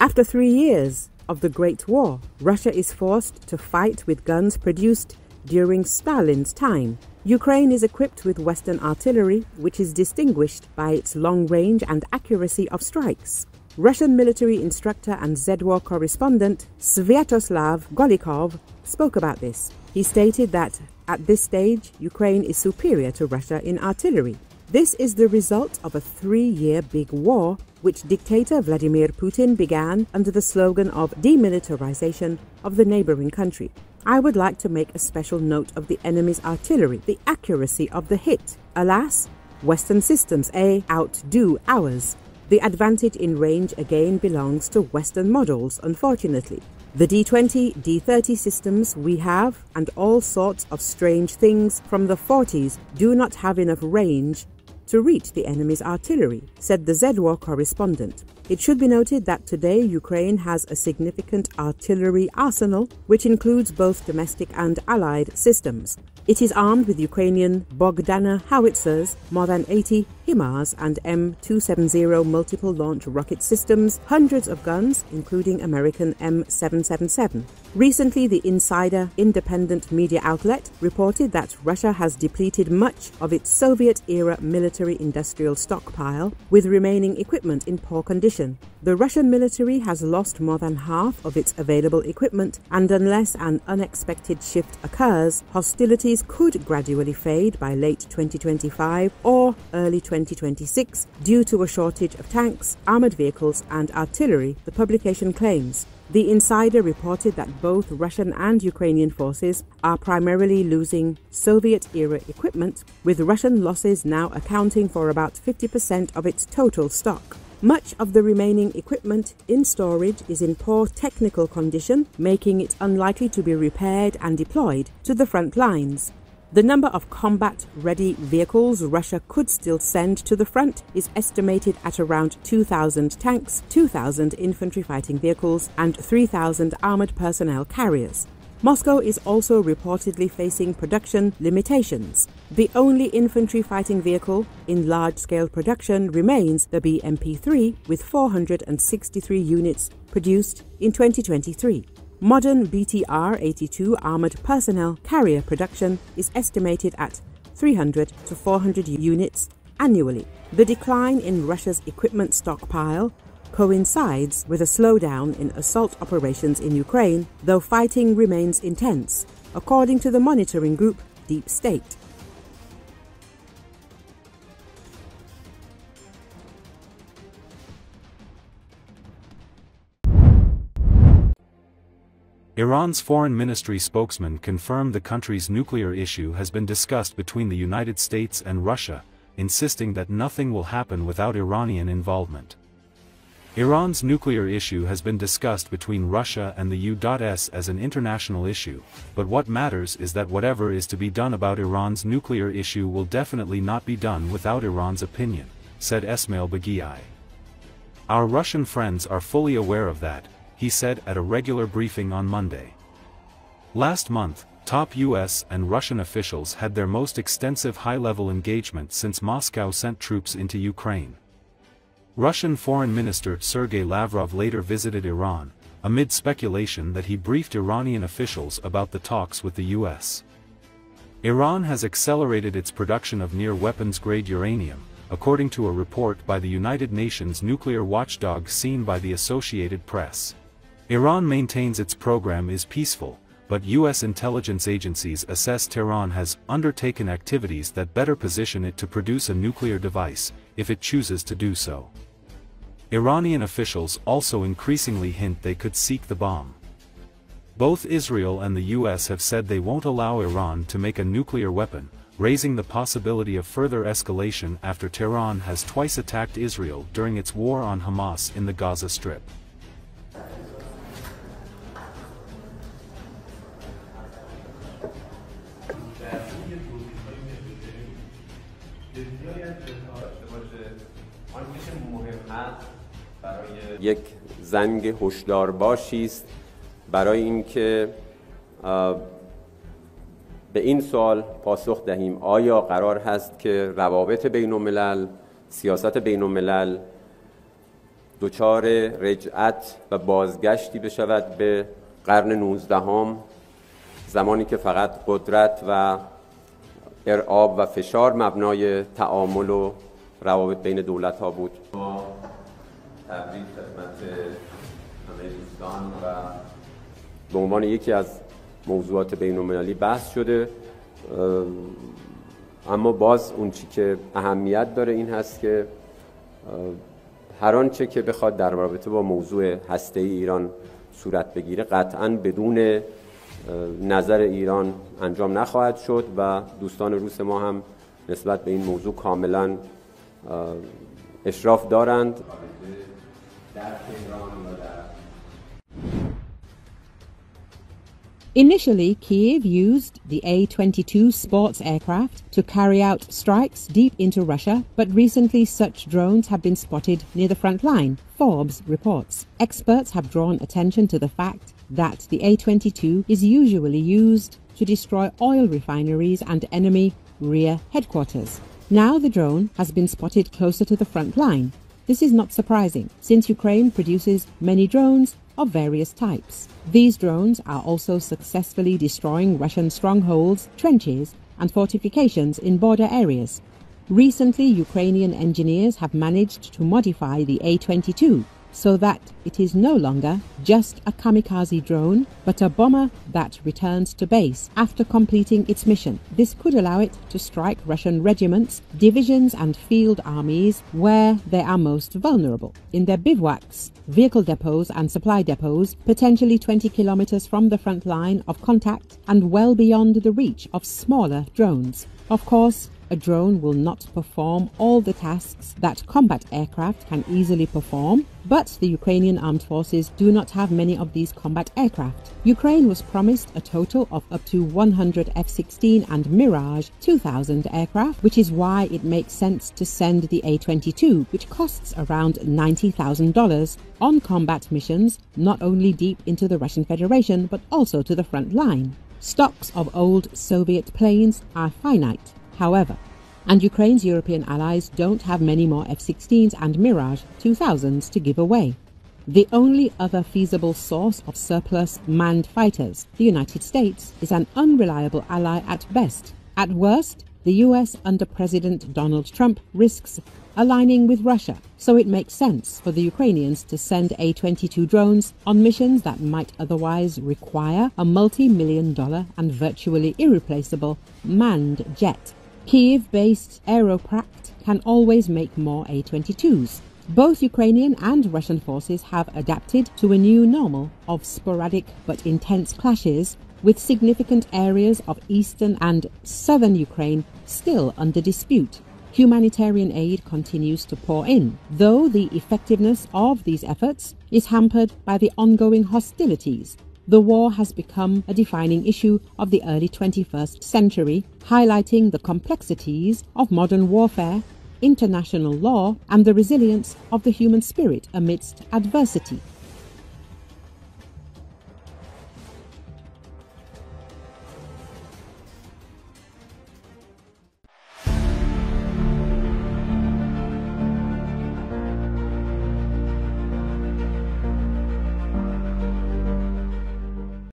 After 3 years of the Great War, Russia is forced to fight with guns produced during Stalin's time. Ukraine is equipped with Western artillery, which is distinguished by its long range and accuracy of strikes. Russian military instructor and Z-War correspondent Svyatoslav Golikov spoke about this. He stated that at this stage, Ukraine is superior to Russia in artillery. This is the result of a 3-year big war, which dictator Vladimir Putin began under the slogan of demilitarization of the neighboring country. I would like to make a special note of the enemy's artillery, the accuracy of the hit. Alas, Western systems outdo ours. The advantage in range again belongs to Western models, unfortunately. The D-20, D-30 systems we have, and all sorts of strange things from the 40s, do not have enough range to reach the enemy's artillery, said the Z-War correspondent. It should be noted that today Ukraine has a significant artillery arsenal, which includes both domestic and allied systems. It is armed with Ukrainian Bogdana howitzers, more than 80 HIMARS and M270 multiple launch rocket systems, hundreds of guns, including American M777. Recently, the Insider independent media outlet reported that Russia has depleted much of its Soviet-era military-industrial stockpile, with remaining equipment in poor condition. The Russian military has lost more than half of its available equipment, and unless an unexpected shift occurs, hostilities could gradually fade by late 2025 or early 2026 due to a shortage of tanks, armored vehicles, and artillery, the publication claims. The Insider reported that both Russian and Ukrainian forces are primarily losing Soviet-era equipment, with Russian losses now accounting for about 50% of its total stock. Much of the remaining equipment in storage is in poor technical condition, making it unlikely to be repaired and deployed to the front lines. The number of combat-ready vehicles Russia could still send to the front is estimated at around 2,000 tanks, 2,000 infantry fighting vehicles, and 3,000 armored personnel carriers. Moscow is also reportedly facing production limitations. The only infantry fighting vehicle in large-scale production remains the BMP-3, with 463 units produced in 2023. Modern BTR-82 armored personnel carrier production is estimated at 300 to 400 units annually. The decline in Russia's equipment stockpile coincides with a slowdown in assault operations in Ukraine, though fighting remains intense, according to the monitoring group Deep State. Iran's foreign ministry spokesman confirmed the country's nuclear issue has been discussed between the United States and Russia, insisting that nothing will happen without Iranian involvement. Iran's nuclear issue has been discussed between Russia and the U.S. as an international issue, but what matters is that whatever is to be done about Iran's nuclear issue will definitely not be done without Iran's opinion, said Esmail Baghiai. Our Russian friends are fully aware of that, he said at a regular briefing on Monday. Last month, top US and Russian officials had their most extensive high-level engagement since Moscow sent troops into Ukraine. Russian Foreign Minister Sergei Lavrov later visited Iran, amid speculation that he briefed Iranian officials about the talks with the US. Iran has accelerated its production of near-weapons-grade uranium, according to a report by the United Nations nuclear watchdog seen by the Associated Press. Iran maintains its program is peaceful, but U.S. intelligence agencies assess Tehran has undertaken activities that better position it to produce a nuclear device, if it chooses to do so. Iranian officials also increasingly hint they could seek the bomb. Both Israel and the U.S. have said they won't allow Iran to make a nuclear weapon, raising the possibility of further escalation after Tehran has twice attacked Israel during its war on Hamas in the Gaza Strip. یک زنگ هشدارباشی است برای اینکه به این سوال پاسخ دهیم آیا قرار هست که روابط بین الملل، سیاست بین الملل دچار رجعت و بازگشتی بشود به قرن 19 زمانی که فقط قدرت و ارعاب و فشار مبنای تعامل و روابط بین دولت‌ها بود. با تبریک خدمت همه دوستان و به عنوان یکی از موضوعات بین‌المللی بحث شده، اما باز اون چی که اهمیت داره این هست که هر آنچه که بخواد در رابطه با موضوع هسته‌ای ایران صورت بگیره قطعاً بدون نظر ایران انجام نخواهد شد و دوستان روس ما هم نسبت به این موضوع کاملاً اشراف دارند. Initially, Kyiv used the A-22 sports aircraft to carry out strikes deep into Russia, but recently such drones have been spotted near the front line, Forbes reports. Experts have drawn attention to the fact that the A-22 is usually used to destroy oil refineries and enemy rear headquarters. Now the drone has been spotted closer to the front line. This is not surprising, since Ukraine produces many drones of various types. These drones are also successfully destroying Russian strongholds, trenches, and fortifications in border areas. Recently, Ukrainian engineers have managed to modify the A-22 so that it is no longer just a kamikaze drone, but a bomber that returns to base after completing its mission. This could allow it to strike Russian regiments, divisions and field armies where they are most vulnerable, in their bivouacs, vehicle depots and supply depots, potentially 20 kilometers from the front line of contact and well beyond the reach of smaller drones. Of course, a drone will not perform all the tasks that combat aircraft can easily perform, but the Ukrainian armed forces do not have many of these combat aircraft. Ukraine was promised a total of up to 100 F-16 and Mirage 2000 aircraft, which is why it makes sense to send the A-22, which costs around $90,000, on combat missions, not only deep into the Russian Federation, but also to the front line. Stocks of old Soviet planes are finite, however, and Ukraine's European allies don't have many more F-16s and Mirage 2000s to give away. The only other feasible source of surplus manned fighters, the United States, is an unreliable ally at best. At worst, the US under President Donald Trump risks aligning with Russia, so it makes sense for the Ukrainians to send A-22 drones on missions that might otherwise require a multi-million-dollar and virtually irreplaceable manned jet. Kyiv-based Aeropract can always make more A-22s. Both Ukrainian and Russian forces have adapted to a new normal of sporadic but intense clashes, with significant areas of eastern and southern Ukraine still under dispute. Humanitarian aid continues to pour in, though the effectiveness of these efforts is hampered by the ongoing hostilities. The war has become a defining issue of the early 21st century, highlighting the complexities of modern warfare, international law, and the resilience of the human spirit amidst adversity.